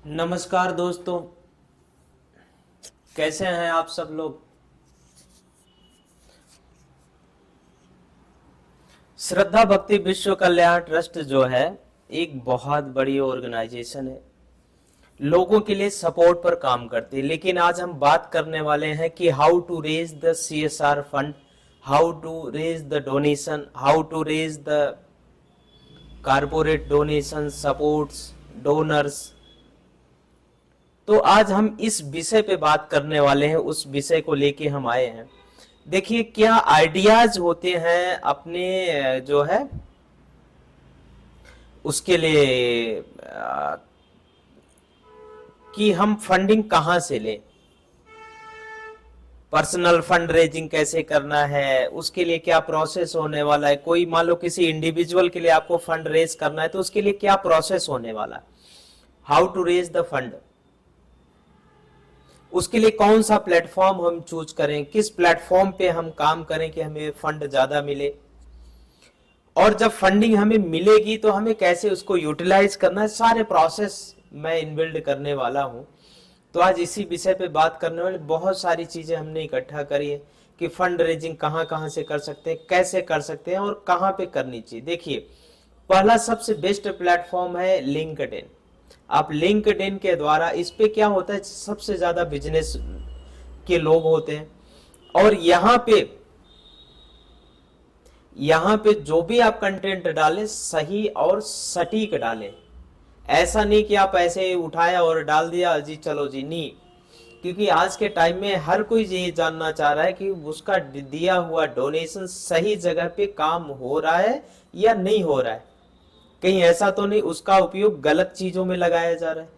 नमस्कार दोस्तों, कैसे हैं आप सब लोग। श्रद्धा भक्ति विश्व कल्याण ट्रस्ट जो है एक बहुत बड़ी ऑर्गेनाइजेशन है, लोगों के लिए सपोर्ट पर काम करती है। लेकिन आज हम बात करने वाले हैं कि how to raise the CSR fund, how to raise the donation, how to raise the corporate donation, supports, donors. तो आज हम इस विषय पे बात करने वाले हैं, उस विषय को लेके हम आए हैं। देखिए क्या आइडियाज होते हैं अपने जो है उसके लिए कि हम फंडिंग कहाँ से लें, पर्सनल फंड रेजिंग कैसे करना है, उसके लिए क्या प्रोसेस होने वाला है। कोई मान लो किसी इंडिविजुअल के लिए आपको फंड रेज करना है तो उसके लिए क्या प्रोसेस होने वाला है, how to raise the fund, उसके लिए कौन सा प्लेटफॉर्म हम चूज करें, किस प्लेटफॉर्म पे हम काम करें कि हमें फंड ज्यादा मिले, और जब फंडिंग हमें मिलेगी तो हमें कैसे उसको यूटिलाइज करना है। सारे प्रोसेस मैं इनबिल्ड करने वाला हूं। तो आज इसी विषय पे बात करने वाले, बहुत सारी चीजें हमने इकट्ठा करी है कि फंड रेजिंग कहां कहां से कर सकते हैं, कैसे कर सकते हैं और कहां पे करनी चाहिए। देखिए पहला सबसे बेस्ट प्लेटफॉर्म है लिंक्डइन। आप लिंक्डइन के द्वारा, इस पे क्या होता है, सबसे ज्यादा बिजनेस के लोग होते हैं और यहाँ पे जो भी आप कंटेंट डालें सही और सटीक डालें। ऐसा नहीं कि आप ऐसे उठाया और डाल दिया जी चलो जी, नहीं। क्योंकि आज के टाइम में हर कोई ये जानना चाह रहा है कि उसका दिया हुआ डोनेशन सही जगह पे काम हो रहा है या नहीं हो रहा है, कहीं ऐसा तो नहीं उसका उपयोग गलत चीजों में लगाया जा रहा है,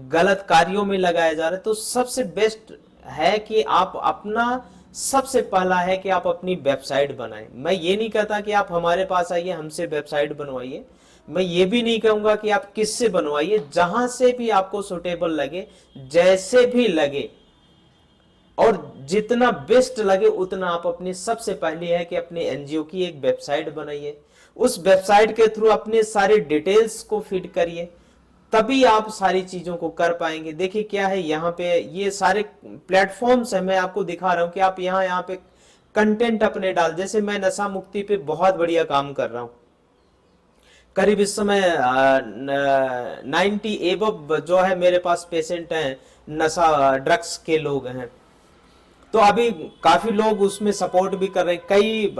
गलत कार्यों में लगाया जा रहा है। तो सबसे बेस्ट है कि आप अपना, सबसे पहला है कि आप अपनी वेबसाइट बनाएं। मैं ये नहीं कहता कि आप हमारे पास आइए हमसे वेबसाइट बनवाइए, मैं ये भी नहीं कहूंगा कि आप किससे बनवाइए, जहां से भी आपको सुटेबल लगे, जैसे भी लगे और जितना बेस्ट लगे उतना आप अपनी, सबसे पहले है कि अपने एनजीओ की एक वेबसाइट बनाइए। उस वेबसाइट के थ्रू अपने सारे डिटेल्स को फीड करिए, तभी आप सारी चीजों को कर पाएंगे। देखिए क्या है, यहाँ पे ये सारे प्लेटफॉर्म्स है, मैं आपको दिखा रहा हूँ कि आप यहाँ पे कंटेंट अपने डाल। जैसे मैं नशा मुक्ति पे बहुत बढ़िया काम कर रहा हूँ, करीब इस समय 90 एबव जो है मेरे पास पेशेंट हैं, नशा ड्रग्स के लोग हैं। तो अभी काफी लोग उसमें सपोर्ट भी कर रहे हैं, कई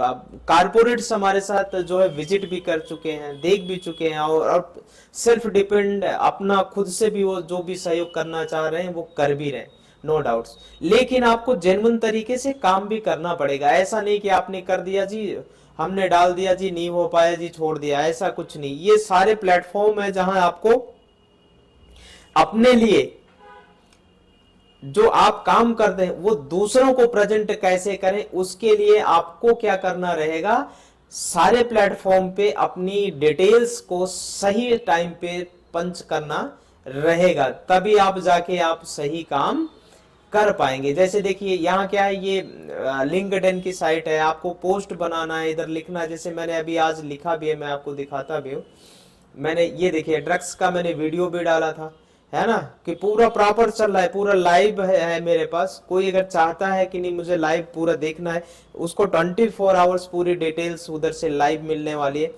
कारपोरेट्स हमारे साथ जो है विजिट भी कर चुके हैं, देख भी चुके हैं और सेल्फ डिपेंड अपना खुद से भी वो जो भी सहयोग करना चाह रहे हैं वो कर भी रहे हैं, नो डाउट्स। लेकिन आपको जेन्युइन तरीके से काम भी करना पड़ेगा। ऐसा नहीं कि आपने कर दिया जी, हमने डाल दिया जी, नहीं हो पाया जी, छोड़ दिया, ऐसा कुछ नहीं। ये सारे प्लेटफॉर्म है जहां आपको अपने लिए जो आप काम करते हैं वो दूसरों को प्रेजेंट कैसे करें, उसके लिए आपको क्या करना रहेगा, सारे प्लेटफॉर्म पे अपनी डिटेल्स को सही टाइम पे पंच करना रहेगा, तभी आप जाके आप सही काम कर पाएंगे। जैसे देखिए यहाँ क्या है, ये लिंक्डइन की साइट है, आपको पोस्ट बनाना है, इधर लिखना है। जैसे मैंने अभी आज लिखा भी है, मैं आपको दिखाता भी हूँ। मैंने ये देखिए ड्रग्स का मैंने वीडियो भी डाला था, है ना, कि पूरा प्रॉपर चल रहा है, पूरा लाइव है मेरे पास। कोई अगर चाहता है कि नहीं मुझे लाइव पूरा देखना है, उसको 24 आवर्स पूरी डिटेल्स उधर से लाइव मिलने वाली है।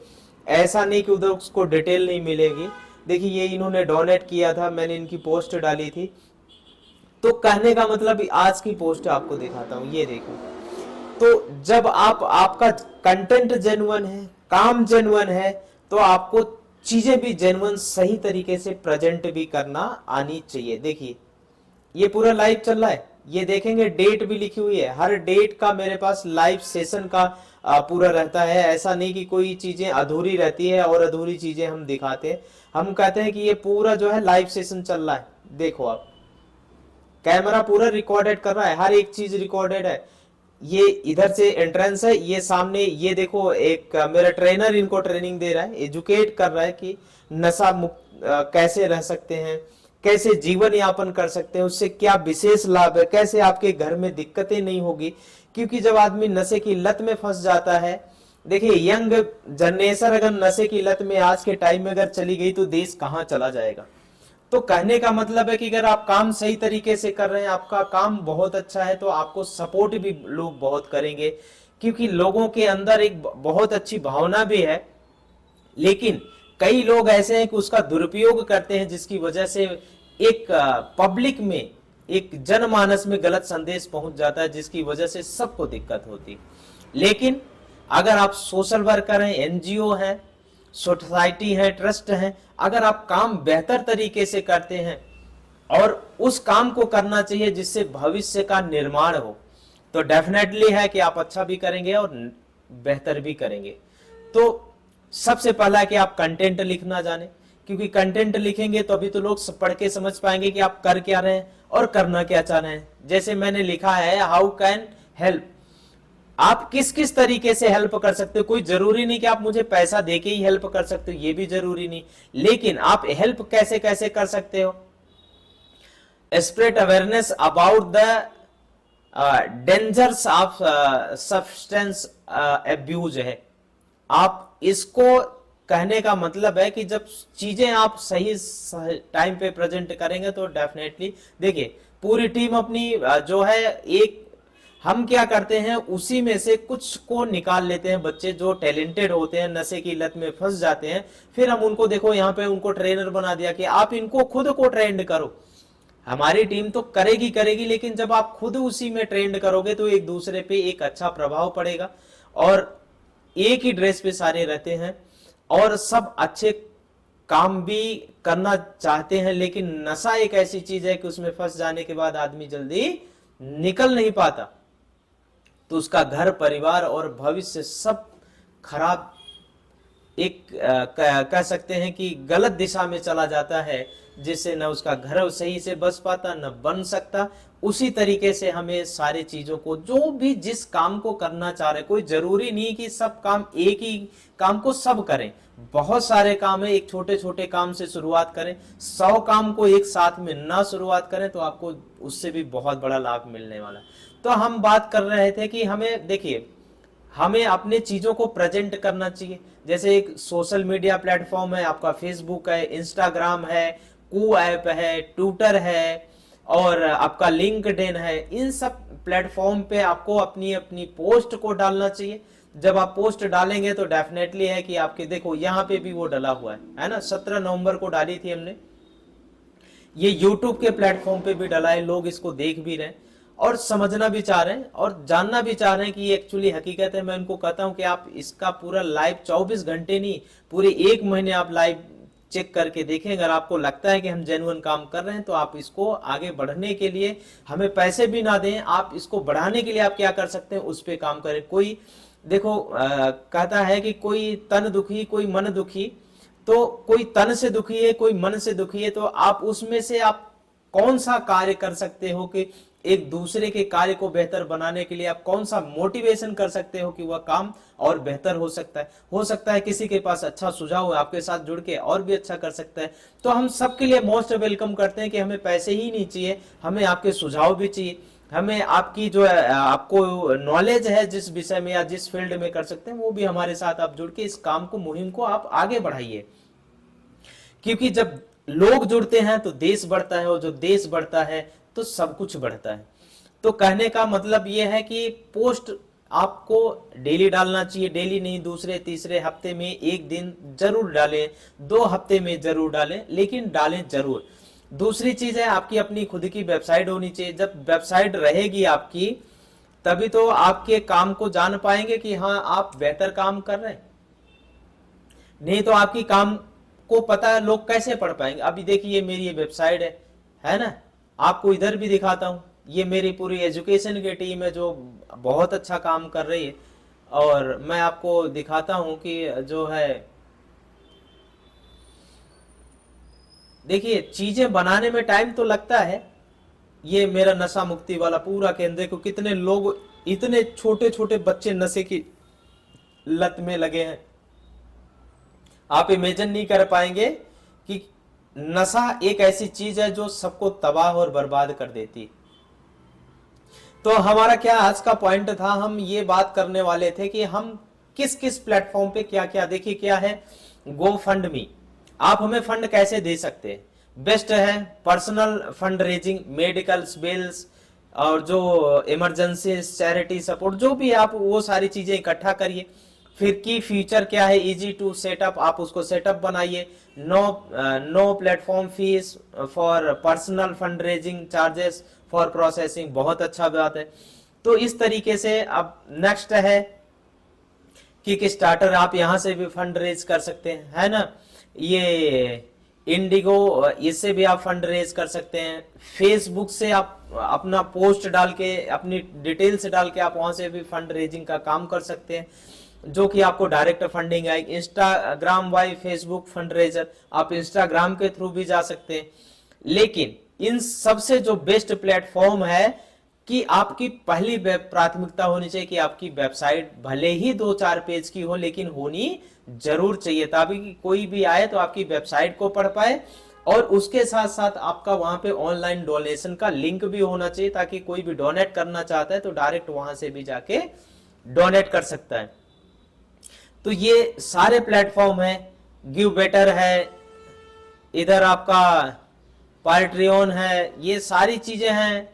ऐसा नहीं कि उधर उसको डिटेल नहीं मिलेगी। देखिए ये इन्होंने डोनेट किया था, मैंने इनकी पोस्ट डाली थी। तो कहने का मतलब आज की पोस्ट आपको दिखाता हूँ, ये देखो। तो जब आपका कंटेंट जेन्युइन है, काम जेन्युइन है, तो आपको चीजें भी जेन्युइन सही तरीके से प्रेजेंट भी करना आनी चाहिए। देखिए ये पूरा लाइव चल रहा है, ये देखेंगे डेट भी लिखी हुई है, हर डेट का मेरे पास लाइव सेशन का पूरा रहता है। ऐसा नहीं कि कोई चीजें अधूरी रहती है और अधूरी चीजें हम दिखाते हैं। हम कहते हैं कि ये पूरा जो है लाइव सेशन चल रहा है। देखो आप, कैमरा पूरा रिकॉर्डेड कर रहा है, हर एक चीज रिकॉर्डेड है। ये इधर से एंट्रेंस है, ये सामने ये देखो, एक मेरा ट्रेनर इनको ट्रेनिंग दे रहा है, एजुकेट कर रहा है कि नशा मुक्त कैसे रह सकते हैं, कैसे जीवन यापन कर सकते हैं, उससे क्या विशेष लाभ है, कैसे आपके घर में दिक्कतें नहीं होगी। क्योंकि जब आदमी नशे की लत में फंस जाता है, देखिए यंग जनरेशन अगर नशे की लत में आज के टाइम में अगर चली गई तो देश कहां चला जाएगा। तो कहने का मतलब है कि अगर आप काम सही तरीके से कर रहे हैं, आपका काम बहुत अच्छा है, तो आपको सपोर्ट भी लोग बहुत करेंगे, क्योंकि लोगों के अंदर एक बहुत अच्छी भावना भी है। लेकिन कई लोग ऐसे हैं कि उसका दुरुपयोग करते हैं, जिसकी वजह से एक पब्लिक में, एक जनमानस में गलत संदेश पहुंच जाता है, जिसकी वजह से सबको दिक्कत होती। लेकिन अगर आप सोशल वर्कर हैं, एनजीओ हैं, सोसाइटी है, ट्रस्ट है, अगर आप काम बेहतर तरीके से करते हैं और उस काम को करना चाहिए जिससे भविष्य का निर्माण हो, तो डेफिनेटली है कि आप अच्छा भी करेंगे और बेहतर भी करेंगे। तो सबसे पहला कि आप कंटेंट लिखना जाने, क्योंकि कंटेंट लिखेंगे तो अभी तो लोग पढ़ के समझ पाएंगे कि आप कर क्या रहे हैं और करना क्या चाह रहे हैं। जैसे मैंने लिखा है, हाउ कैन हेल्प, आप किस किस तरीके से हेल्प कर सकते हो। कोई जरूरी नहीं कि आप मुझे पैसा देके ही हेल्प कर सकते हो, ये भी जरूरी नहीं, लेकिन आप हेल्प कैसे कैसे कर सकते हो। Spread awareness about the dangers of substance abuse है। आप इसको कहने का मतलब है कि जब चीजें आप सही टाइम पे प्रेजेंट करेंगे तो डेफिनेटली देखिए, पूरी टीम अपनी जो है, एक हम क्या करते हैं उसी में से कुछ को निकाल लेते हैं, बच्चे जो टैलेंटेड होते हैं नशे की लत में फंस जाते हैं, फिर हम उनको देखो यहाँ पे उनको ट्रेनर बना दिया कि आप इनको खुद को ट्रेंड करो। हमारी टीम तो करेगी करेगी, लेकिन जब आप खुद उसी में ट्रेंड करोगे तो एक दूसरे पे एक अच्छा प्रभाव पड़ेगा, और एक ही ड्रेस पे सारे रहते हैं और सब अच्छे काम भी करना चाहते हैं। लेकिन नशा एक ऐसी चीज है कि उसमें फंस जाने के बाद आदमी जल्दी निकल नहीं पाता, तो उसका घर परिवार और भविष्य सब खराब, एक कह सकते हैं कि गलत दिशा में चला जाता है, जिससे न उसका घर सही से बस पाता न बन सकता। उसी तरीके से हमें सारी चीजों को, जो भी जिस काम को करना चाह रहे, कोई जरूरी नहीं कि सब काम, एक ही काम को सब करें, बहुत सारे काम है, एक छोटे छोटे काम से शुरुआत करें, 100 काम को एक साथ में ना शुरुआत करें तो आपको उससे भी बहुत बड़ा लाभ मिलने वाला है। तो हम बात कर रहे थे कि हमें देखिए, हमें अपने चीजों को प्रेजेंट करना चाहिए। जैसे एक सोशल मीडिया प्लेटफॉर्म है आपका, फेसबुक है, इंस्टाग्राम है, कू ऐप है, ट्विटर है और आपका लिंक्डइन है। इन सब प्लेटफॉर्म पे आपको अपनी अपनी पोस्ट को डालना चाहिए। जब आप पोस्ट डालेंगे तो डेफिनेटली है कि आपके, देखो यहाँ पे भी वो डला हुआ है ना, 17 नवंबर को डाली थी हमने, ये यूट्यूब के प्लेटफॉर्म पे भी डला है, लोग इसको देख भी रहे हैं और समझना भी चाह रहे हैं और जानना भी चाह रहे हैं कि ये एक्चुअली हकीकत है। मैं उनको कहता हूं कि आप इसका पूरा लाइव 24 घंटे नहीं, पूरे 1 महीने आप लाइव चेक करके देखें। अगर आपको लगता है कि हम जेन्युइन काम कर रहे हैं तो आप इसको आगे बढ़ने के लिए, हमें पैसे भी ना दें, आप इसको बढ़ाने के लिए आप क्या कर सकते हैं, उस पर काम करें। कोई देखो कहता है कि कोई तन दुखी कोई मन दुखी, तो कोई तन से दुखी है कोई मन से दुखी है, तो आप उसमें से आप कौन सा कार्य कर सकते हो कि एक दूसरे के कार्य को बेहतर बनाने के लिए आप कौन सा मोटिवेशन कर सकते हो कि वह काम और बेहतर हो सकता है। हो सकता है किसी के पास अच्छा सुझाव है, आपके साथ जुड़ के और भी अच्छा कर सकता है। तो हम सबके लिए मोस्ट वेलकम करते हैं कि हमें पैसे ही नहीं चाहिए, हमें आपके सुझाव भी चाहिए, हमें आपकी जो है, आपको नॉलेज है जिस विषय में या जिस फील्ड में कर सकते हैं, वो भी हमारे साथ आप जुड़ के इस काम को, मुहिम को आप आगे बढ़ाइए। क्योंकि जब लोग जुड़ते हैं तो देश बढ़ता है और जो देश बढ़ता है तो सब कुछ बढ़ता है। तो कहने का मतलब यह है कि पोस्ट आपको डेली डालना चाहिए, डेली नहीं, दूसरे तीसरे हफ्ते में एक दिन जरूर डालें, 2 हफ्ते में जरूर डालें, लेकिन डालें जरूर। दूसरी चीज है, आपकी अपनी खुद की वेबसाइट होनी चाहिए। जब वेबसाइट रहेगी आपकी, तभी तो आपके काम को जान पाएंगे कि हाँ आप बेहतर काम कर रहे हैं। नहीं तो आपकी काम को पता है लोग कैसे पढ़ पाएंगे। अभी देखिए मेरी ये वेबसाइट है ना, आपको इधर भी दिखाता हूं, ये मेरी पूरी एजुकेशन की टीम है जो बहुत अच्छा काम कर रही है। और मैं आपको दिखाता हूं कि जो है, देखिए चीजें बनाने में टाइम तो लगता है। ये मेरा नशा मुक्ति वाला पूरा केंद्र को, कितने लोग, इतने छोटे छोटे बच्चे नशे की लत में लगे हैं। आप इमेजिन नहीं कर पाएंगे कि नशा एक ऐसी चीज है जो सबको तबाह और बर्बाद कर देती। तो हमारा क्या आज का पॉइंट था, हम ये बात करने वाले थे कि हम किस किस प्लेटफॉर्म पे क्या क्या, देखिए क्या है, गो फंड मी, आप हमें फंड कैसे दे सकते हैं। बेस्ट है personal fund raising, medical bills और जो इमरजेंसी चैरिटी सपोर्ट, जो भी आप वो सारी चीजें इकट्ठा करिए। फिर की फीचर क्या है, इजी टू सेटअप, आप उसको सेटअप बनाइए। No platform fee for personal fund raising charges for processing, बहुत अच्छा बात है। तो इस तरीके से अब नेक्स्ट है किक स्टार्टर, आप यहां से भी फंड रेज कर सकते हैं, है ना। ये इंडिगो, इससे भी आप फंड रेज कर सकते हैं। फेसबुक से आप अपना पोस्ट डाल के, अपनी डिटेल्स डाल के आप वहां से भी फंड रेजिंग का काम कर सकते हैं, जो कि आपको डायरेक्ट फंडिंग आएगी। Instagram bye Facebook fund raiser, आप इंस्टाग्राम के थ्रू भी जा सकते हैं। लेकिन इन सबसे जो बेस्ट प्लेटफॉर्म है कि आपकी पहली प्राथमिकता होनी चाहिए कि आपकी वेबसाइट भले ही 2-4 पेज की हो, लेकिन होनी जरूर चाहिए, ताकि कोई भी आए तो आपकी वेबसाइट को पढ़ पाए। और उसके साथ साथ आपका वहां पे ऑनलाइन डोनेशन का लिंक भी होना चाहिए, ताकि कोई भी डोनेट करना चाहता है तो डायरेक्ट वहां से भी जाके डोनेट कर सकता है। तो ये सारे प्लेटफॉर्म है, गिव बेटर है, इधर आपका पार्ट्रियन है, ये सारी चीजें हैं।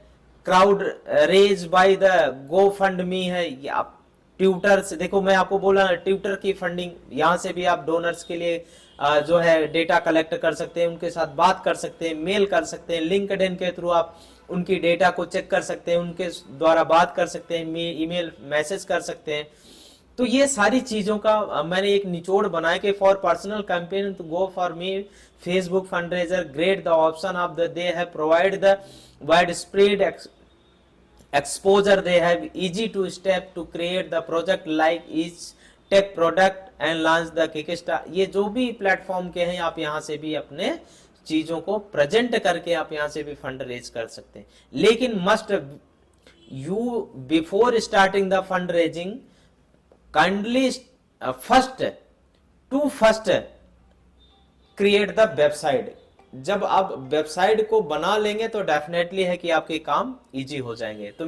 Crowd raise by the GoFundMe है, ये आप ट्विटर से देखो, मैं आपको बोला ना ट्विटर की फंडिंग, यहां से भी आप डोनर्स के लिए जो है डेटा कलेक्ट कर सकते हैं, उनके साथ बात कर सकते हैं, मेल कर सकते हैं। लिंक्डइन के थ्रू आप उनकी डेटा को चेक कर सकते हैं, उनके द्वारा बात कर सकते हैं, ईमेल मैसेज कर सकते हैं। तो ये सारी चीजों का मैंने एक निचोड़ बनाया कि for personal campaign to go for me Facebook fundraiser great the option of the they have provide the wide spread exposure, they have easy to step to create the project like each tech product and launch the Kickstarter। ये जो भी platform के हैं आप यहाँ से भी अपने चीजों को प्रेजेंट करके आप यहाँ से भी फंड रेज कर सकते हैं। लेकिन must you before starting the fund raising kindly first create the website. जब आप वेबसाइट को बना लेंगे तो डेफिनेटली है कि आपके काम इजी हो जाएंगे। तो